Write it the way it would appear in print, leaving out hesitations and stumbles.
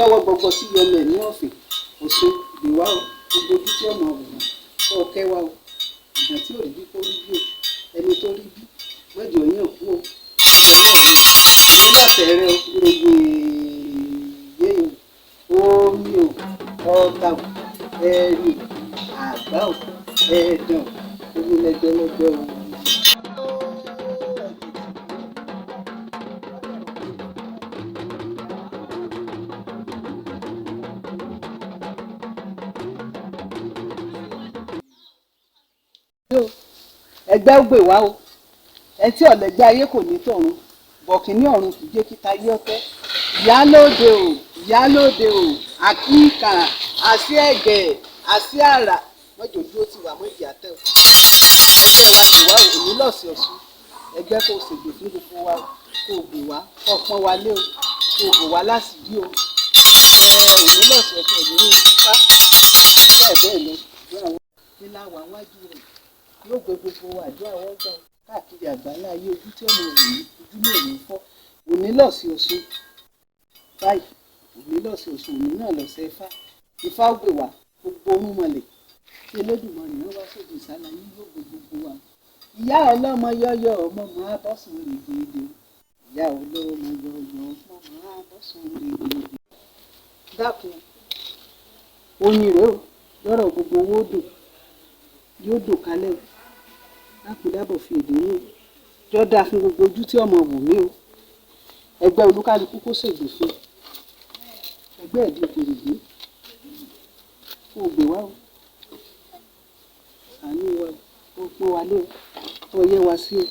lọ́wọ́ gbogbo sí yọmọ ẹ̀ ní ọ̀fìn kò ṣe ìwà o gbogbo ojú tí ọmọ ọ̀hún kọ́ ọ̀kẹ́ wa o ìgbà tí ò rí bí kó rí bí o ẹni tó rí bí mọ́jọ yẹn kú o ọlọ́run ní lọ́sẹ̀ rẹ o gbogbo èèyàn omi o ọ̀tà o ẹ̀rì àgbá o ẹ̀ẹ̀dàn omi lẹ́gbẹ̀lẹ́gbẹ̀ o. Ẹgbẹ́ ó gbè wá o ẹ tí ọ̀lẹ́gbẹ́ ayé kò ní tọ̀run bọ̀kínní ọ̀run kì í jẹ́ kíta yé ọtẹ́ ìyálóde o ìyálóde o àkíkà àsí ẹ̀gẹ̀ àsí àrà mọ́jọ́jú ó ti wà mọ́jì àtẹ́ o ẹgbẹ́ wa gbè wá o èmi lọ́ọ̀sì ọ̀sùn ẹgbẹ́ kò ṣègbè fún gbogbo wa o kò gbè wá kò pọ́n wa lé o kò bò wá láṣìírí o èmi lọ́ọ̀sì ọ̀sùn èmi ní ipá bẹ́ẹ̀ lọ nílá wà wájú rẹ̀ yóò gbé gbogbo àdúrà wọn gbà káàkiri àgbáńlá ayé ojú tí ọmọ òní ojú ní òní fọ́ òní lọ́ọ̀sì Ọ̀ṣun báyìí òní lọ́ọ̀sì Ọ̀ṣun òní náà lọ́sẹ̀ Ifá ó gbè wá gbogbo orúnmọlẹ̀ tí Olódùmarè náà wá sóde ìsàlàyé yóò gbé gbogbo wa ìyá ọlọ́mọ yọ́yọ́ ọmọ máa bọ́sùn rèdèrèdè ìyá ọlọ́mọ yọ́yọ́ ọmọ máa bọ́sùn rèdèrèdè dákun oyin rèé o lọ́rọ̀ gbogbo owó dùn yóò dùn kálẹ̀ o lákùúdábọ̀ fi èdè ní o jọ́ dáa fún gbogbo ojú tí ọmọ wù mí o ẹgbẹ́ olúkálukú kó ṣègbè fún ẹgbẹ́ ẹ̀dín kèrègbé kó gbè wá o àánú wa ó pọ́n wa lé o ó yẹ wa sí o.